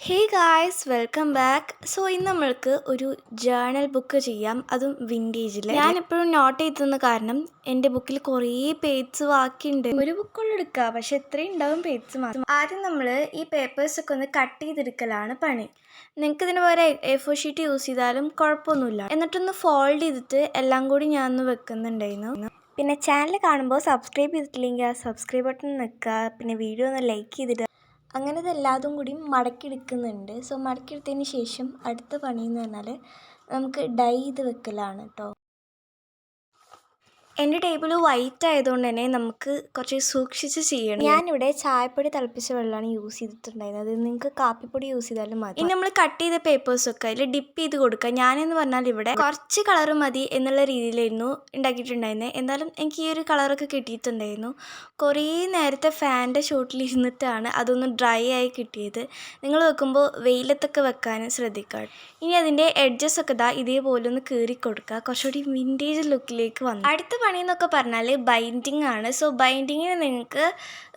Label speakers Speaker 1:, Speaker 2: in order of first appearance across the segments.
Speaker 1: Hey guys welcome back. So ഇന്ന് നമ്മൾക്ക് ഒരു ജേണൽ ബുക്ക് ചെയ്യാം, അതും വിൻറ്റേജിൽ. ഞാനെപ്പോഴും നോട്ട് ചെയ്തെന്ന കാരണം എൻ്റെ ബുക്കിൽ കുറേ പേജ് ബാക്കിയുണ്ട്. ഒരു ബുക്കുള്ള എടുക്കുക, പക്ഷെ എത്രയും ഉണ്ടാവും പേജ് മാത്രം. ആദ്യം നമ്മൾ ഈ പേപ്പേഴ്സൊക്കെ ഒന്ന് കട്ട് ചെയ്തെടുക്കലാണ് പണി. നിങ്ങൾക്ക് ഇതിന് പകരം A4 ഷീറ്റ് യൂസ് ചെയ്താലും കുഴപ്പമൊന്നുമില്ല. എന്നിട്ടൊന്ന് ഫോൾഡ് ചെയ്തിട്ട് എല്ലാം കൂടി ഞാൻ ഒന്ന് വെക്കുന്നുണ്ടായിരുന്നു. പിന്നെ ചാനൽ കാണുമ്പോൾ സബ്സ്ക്രൈബ് ചെയ്തിട്ടില്ലെങ്കിൽ ആ സബ്സ്ക്രൈബ് ബട്ടൺ നിൽക്കുക, പിന്നെ വീഡിയോ ഒന്ന് ലൈക്ക് ചെയ്തിട്ട് അങ്ങനെ ഇതെല്ലാതും കൂടി മടക്കിയെടുക്കുന്നുണ്ട്. സോ മടക്കിയെടുത്തതിന് ശേഷം അടുത്ത പണിയെന്ന് പറഞ്ഞാൽ നമുക്ക് ഡൈ ചെയ്ത് വെക്കലാണ് കേട്ടോ. എൻ്റെ ടേബിൾ വൈറ്റ് ആയതുകൊണ്ട് തന്നെ നമുക്ക് കുറച്ച് സൂക്ഷിച്ച് ചെയ്യണം. ഞാനിവിടെ ചായപ്പൊടി തിളപ്പിച്ച വെള്ളമാണ് യൂസ് ചെയ്തിട്ടുണ്ടായിരുന്നത്. നിങ്ങൾക്ക് കാപ്പിപ്പൊടി യൂസ് ചെയ്താലും മതി. ഇനി നമ്മൾ കട്ട് ചെയ്ത പേപ്പേഴ്സൊക്കെ അതിൽ ഡിപ്പ് ചെയ്ത് കൊടുക്കുക. ഞാനെന്ന് പറഞ്ഞാൽ ഇവിടെ കുറച്ച് കളർ മതി എന്നുള്ള രീതിയിലായിരുന്നു ഉണ്ടാക്കിയിട്ടുണ്ടായിരുന്നത്. എന്നാലും എനിക്ക് ഈ ഒരു കളറൊക്കെ കിട്ടിയിട്ടുണ്ടായിരുന്നു. കുറേ നേരത്തെ ഫാനിൻ്റെ ചോട്ടിലിരുന്നിട്ടാണ് അതൊന്ന് ഡ്രൈ ആയി കിട്ടിയത്. നിങ്ങൾ വെക്കുമ്പോൾ വെയിലത്തൊക്കെ വെക്കാൻ ശ്രദ്ധിക്കുക. ഇനി അതിൻ്റെ എഡ്ജസ് ഒക്കെ ഇതേപോലെ ഒന്ന് കീറി കൊടുക്കുക. കുറച്ചുകൂടി വിൻറ്റേജ് ലുക്കിലേക്ക് വന്നു. അടുത്ത പണി എന്നൊക്കെ പറഞ്ഞാൽ ബൈൻഡിങ് ആണ്. സോ ബൈൻഡിങ്ങിന് നിങ്ങൾക്ക്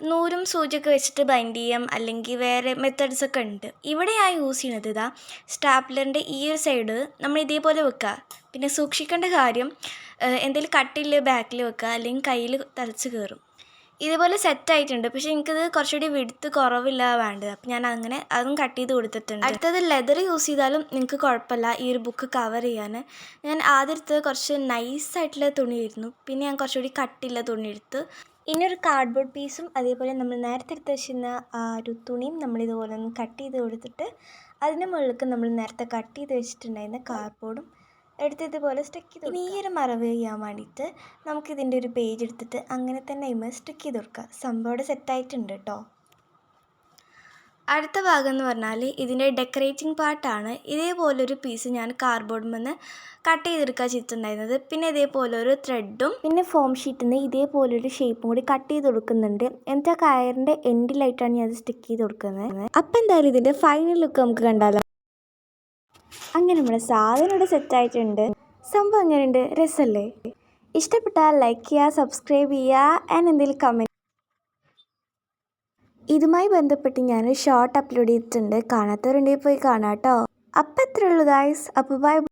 Speaker 1: നൂലും സൂചിയൊക്കെ വെച്ചിട്ട് ബൈൻഡ് ചെയ്യാം, അല്ലെങ്കിൽ വേറെ മെത്തേഡ്സ് ഒക്കെ ഉണ്ട്. ഇവിടെ ഞാൻ യൂസ് ചെയ്യുന്നത് സ്റ്റാപ്ലറിൻ്റെ ഈ ഒരു സൈഡ് നമ്മൾ ഇതേപോലെ വെക്കുക. പിന്നെ സൂക്ഷിക്കേണ്ട കാര്യം എന്തെങ്കിലും കട്ടില്ല ബാക്കിൽ വെക്കുക, അല്ലെങ്കിൽ കയ്യിൽ തലച്ച് കയറും. ഇതേപോലെ സെറ്റായിട്ടുണ്ട്, പക്ഷേ എനിക്കത് കുറച്ചുകൂടി വിടുത്ത് കുറവില്ല വേണ്ടത്. അപ്പം ഞാൻ അങ്ങനെ അതും കട്ട് ചെയ്ത് കൊടുത്തിട്ടുണ്ട്. അടുത്തത് ലെതർ യൂസ് ചെയ്താലും നിങ്ങൾക്ക് കുഴപ്പമില്ല ഈ ഒരു ബുക്ക് കവർ ചെയ്യാൻ. ഞാൻ ആദ്യം എടുത്തത് കുറച്ച് നൈസായിട്ടുള്ള തുണിയായിരുന്നു, പിന്നെ ഞാൻ കുറച്ചുകൂടി കട്ടില്ല തുണി എടുത്ത്. ഇനി ഒരു കാർഡ്ബോർഡ് പീസും അതേപോലെ നമ്മൾ നേരത്തെ എടുത്ത് വെച്ചിരുന്ന ആ ഒരു തുണിയും നമ്മളിതുപോലെ ഒന്ന് കട്ട് ചെയ്ത് കൊടുത്തിട്ട് അതിൻ്റെ മുകളിലേക്ക് നമ്മൾ നേരത്തെ കട്ട് ചെയ്ത് വെച്ചിട്ടുണ്ടായിരുന്ന കാർഡ്ബോർഡും എടുത്ത് ഇതുപോലെ സ്റ്റിക്ക് ചെയ്ത്. ഇനി ഈ ഒരു മറവ് ചെയ്യാൻ വേണ്ടിയിട്ട് നമുക്കിതിൻ്റെ ഒരു പേജ് എടുത്തിട്ട് അങ്ങനെ തന്നെ ഇമ്മ സ്റ്റിക്ക് ചെയ്ത് കൊടുക്കുക. സംഭവം ഇവിടെ സെറ്റായിട്ടുണ്ട് കേട്ടോ. അടുത്ത ഭാഗം എന്ന് പറഞ്ഞാൽ ഇതിൻ്റെ ഡെക്കറേറ്റിംഗ് പാർട്ടാണ്. ഇതേപോലൊരു പീസ് ഞാൻ കാർഡ്ബോർഡിൽ നിന്ന് കട്ട് ചെയ്തെടുക്കുക ചെയ്തിട്ടുണ്ടായിരുന്നത്. പിന്നെ ഇതേപോലെ ഒരു ത്രെഡും പിന്നെ ഫോം ഷീറ്റിൽ നിന്ന് ഇതേപോലൊരു ഷേപ്പും കൂടി കട്ട് ചെയ്ത് കൊടുക്കുന്നുണ്ട്. എന്നിട്ട് ആ കയറിൻ്റെ എൻഡിലായിട്ടാണ് ഞാൻ അത് സ്റ്റിക്ക് ചെയ്ത് കൊടുക്കുന്നത്. അപ്പം എന്തായാലും ഇതിൻ്റെ ഫൈനൽ ലുക്ക് നമുക്ക് കണ്ടാലോ. അങ്ങനെ നമ്മുടെ സാധനം ഇവിടെ സെറ്റായിട്ടുണ്ട്. സംഭവം എങ്ങനെയുണ്ട്? രസമല്ലേ? ഇഷ്ടപ്പെട്ടാൽ ലൈക്ക് ചെയ്യുക, സബ്സ്ക്രൈബ് ചെയ്യുക, ആൻഡ് എന്തെങ്കിലും കമൻറ്റ്. ഇതുമായി ബന്ധപ്പെട്ട് ഞാനൊരു ഷോർട്ട് അപ്ലോഡ് ചെയ്തിട്ടുണ്ട്, കാണാത്തവരുണ്ടെങ്കിൽ പോയി കാണാം കേട്ടോ. അപ്പം അത്രേ ഉള്ളൂ ഗായ്സ്. അപ്പോൾ ബൈ.